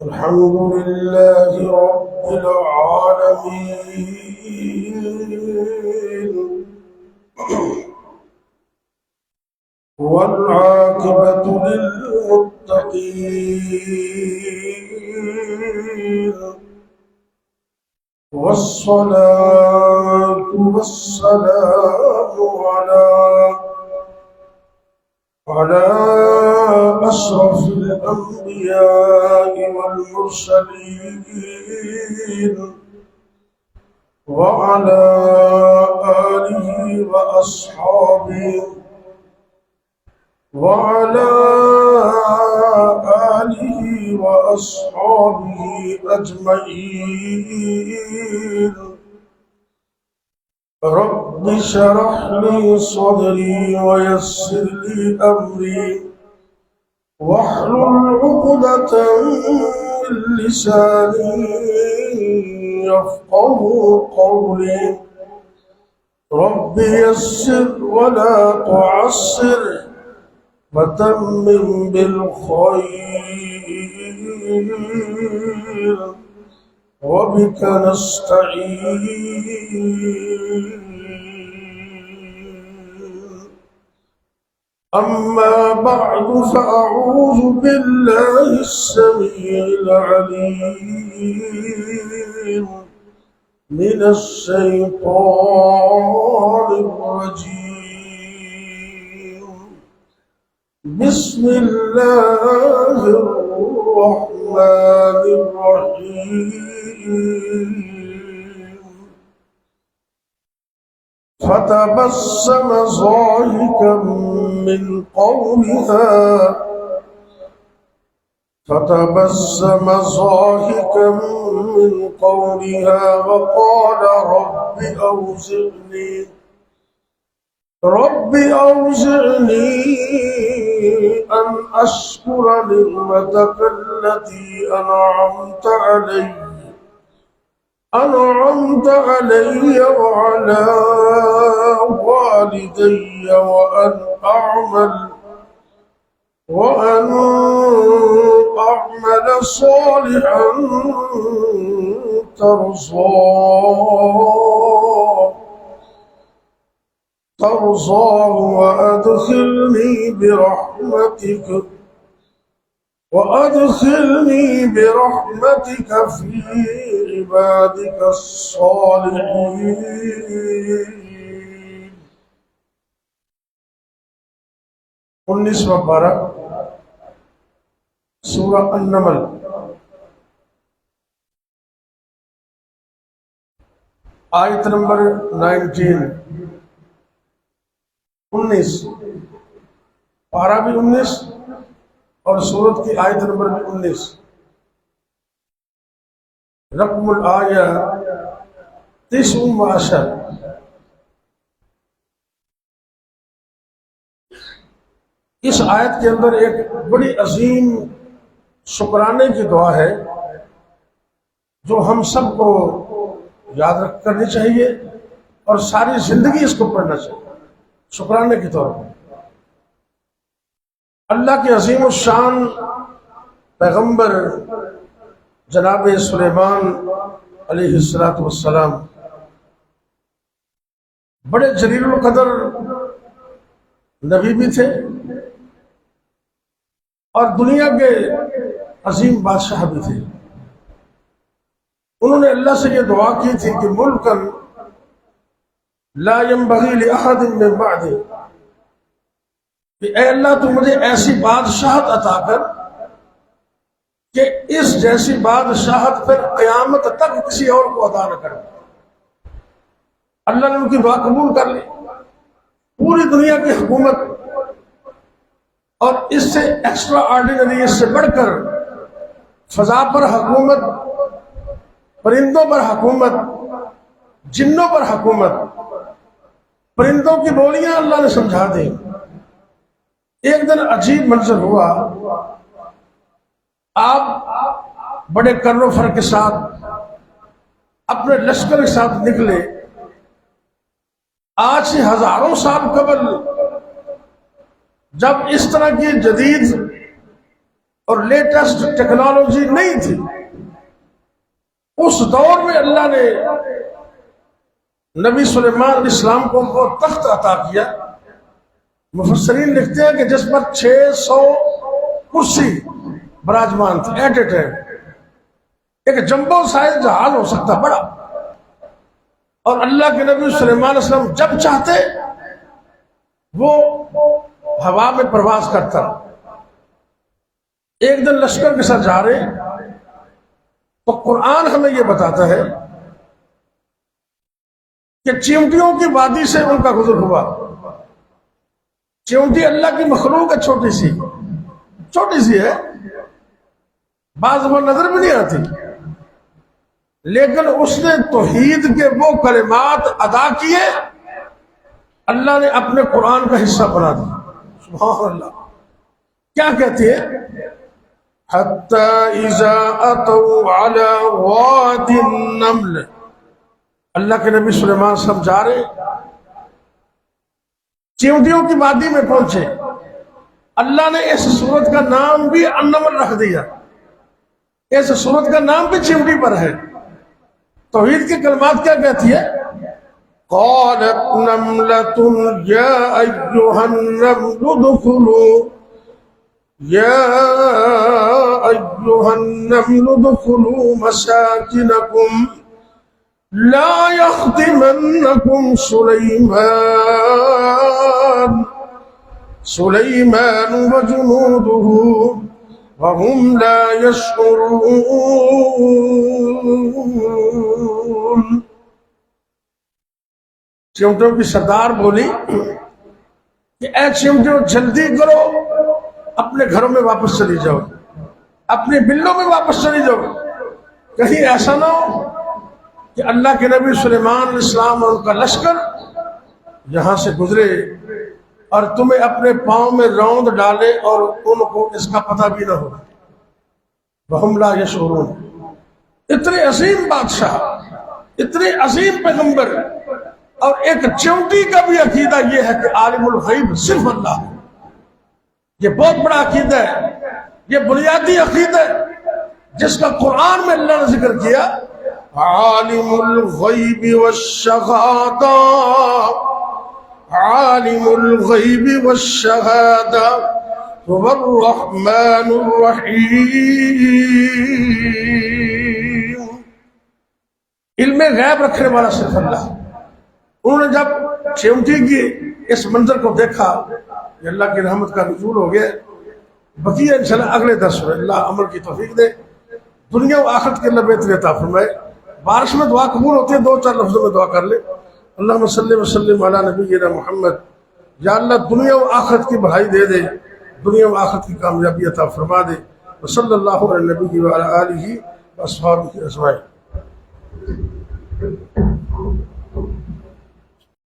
الحمد لله رب العالمين، والعاقبة للمتقين، والصلاة والسلام على أشرف الأنبياء والمرسلين، وعلى آله وأصحابه أجمعين. رب اشرح لي صدري ويسر لي أمري واحلل عقدة من لساني يفقه قولي. رب يسر ولا تعسر وتمم بالخير، وبك نستعين. أما بعد فأعوذ بالله السميع العليم من الشيطان الرجيم. بسم الله الرحمن الرحيم. فتبسم ضاحكا من قولها وقال رب أوزعني أن أشكر نعمتك التي أنعمت علي وعلى والدي وأن أعمل صالحا ترضاه وأدخلني برحمتك في عبادك الصالحين. 19واں پارہ سورہ النمل، آیت نمبر 19 پارہ بھی 19 اور سورت کی آیت نمبر بھی 19. رقم الآیہ 19. اس آیت کے اندر ایک بڑی عظیم شکرانے کی دعا ہے جو ہم سب کو یاد رکھ کرنی چاہیے اور ساری زندگی اس کو پڑھنا چاہیے شکرانے کے طور پر. اللہ کے عظیم الشان پیغمبر جناب سلیمان علیہ السلام بڑے جلیل القدر نبی بھی تھے اور دنیا کے عظیم بادشاہ بھی تھے. انہوں نے اللہ سے یہ دعا کی تھی کہ ملکن لا ينبغي لأحد من بعدی، کہ اے اللہ تو مجھے ایسی بادشاہت عطا کر کہ اس جیسی بادشاہت پھر قیامت تک کسی اور کو عطا نہ کر. اللہ نے ان کی دعا قبول کر لی. پوری دنیا کی حکومت اور اس سے ایکسٹرا آرڈینری، اس سے بڑھ کر فضا پر حکومت، پرندوں پر حکومت، جنوں پر حکومت. پرندوں کی بولیاں اللہ نے سمجھا دی. ایک دن عجیب منظر ہوا. آپ بڑے کر و فر کے ساتھ اپنے لشکر کے ساتھ نکلے. آج سے ہزاروں سال قبل جب اس طرح کی جدید اور لیٹسٹ ٹیکنالوجی نہیں تھی، اس دور میں اللہ نے نبی سلیمان علیہ السلام کو وہ تخت عطا کیا، مفسرین لکھتے ہیں کہ جس پر 600 کرسی براجمان تھی ایٹ اے ٹائم، ایک جمبو سائز جہاز ہو سکتا بڑا، اور اللہ کے نبی سلیمان علیہ السلام جب چاہتے وہ ہوا میں پرواز کرتا۔ ایک دن لشکر کے ساتھ جا رہے تو قرآن ہمیں یہ بتاتا ہے کہ چیونٹیوں کی وادی سے ان کا گزر ہوا۔ چیونٹی اللہ کی مخلوق ہے، چھوٹی سی ہے، بعض وہ نظر بھی نہیں آتی، لیکن اس نے توحید کے وہ کلمات ادا کیے، اللہ نے اپنے قرآن کا حصہ بنا دیا۔ سبحان اللہ، کیا کہتی ہے؟ حَتَّى إِذَا أَتَوْا عَلَى وَادِ النَّمْلِ، اللہ کے نبی سلیمان صاحب جا رہے، چیونٹیوں کی وادی میں پہنچے، اللہ نے اس سورت کا نام بھی النمل رکھ دیا، اس سورت کا نام بھی چیونٹی پر ہے۔ توحید کے کلمات کیا کہتی ہے؟ قالت نملة يا أيها النمل ادخلوا مساكنكم لا يخدمنكم سليمان وجنوده وهم لا يشعرون۔ چیونٹوں کی سردار بولی کہ اے چیونٹوں جلدی کرو، اپنے گھروں میں واپس چلی جاؤ، اپنے بلوں میں واپس چلی جاؤ، کہیں ایسا نہ ہو کہ اللہ کے نبی سلیمان علیہ السلام اور ان کا لشکر یہاں سے گزرے اور تمہیں اپنے پاؤں میں روند ڈالے اور ان کو اس کا پتہ بھی نہ ہو۔ وَهُمْ لَا يَشْعُرُونَ۔ اتنے عظیم بادشاہ، اتنے عظیم پیغمبر، اور ایک چیونٹی کا بھی عقیدہ یہ ہے کہ عالم الغیب صرف اللہ ہے۔ یہ بہت بڑا عقیدہ ہے، یہ بنیادی عقیدہ ہے جس کا قرآن میں اللہ نے ذکر کیا، عالم الغیب والشہادہ، عالم الغیب والشہادہ هو الرحمن الرحیم۔ علم غیب رکھنے والا صرف اللہ۔ انہوں نے جب چیونٹی کی اس منظر کو دیکھا کہ اللہ کی رحمت کا نزول ہو گیا، بقیہ انشاءاللہ اگلے درس میں اللہ عمل کی توفیق دے، دنیا و آخرت کے اللہ بہتر عطا فرمائے۔ بارش میں دعا قبول ہوتی ہے، 2-4 لفظوں میں دعا کر لے۔ اللہم صلی وسلم علی نبینا محمد۔ یا اللہ دنیا و آخرت کی بھلائی دے دے، دنیا و آخرت کی کامیابی عطا فرما دے۔ وصلی اللہ علی نبی و علی آلہ و اصحابہ اجمعین۔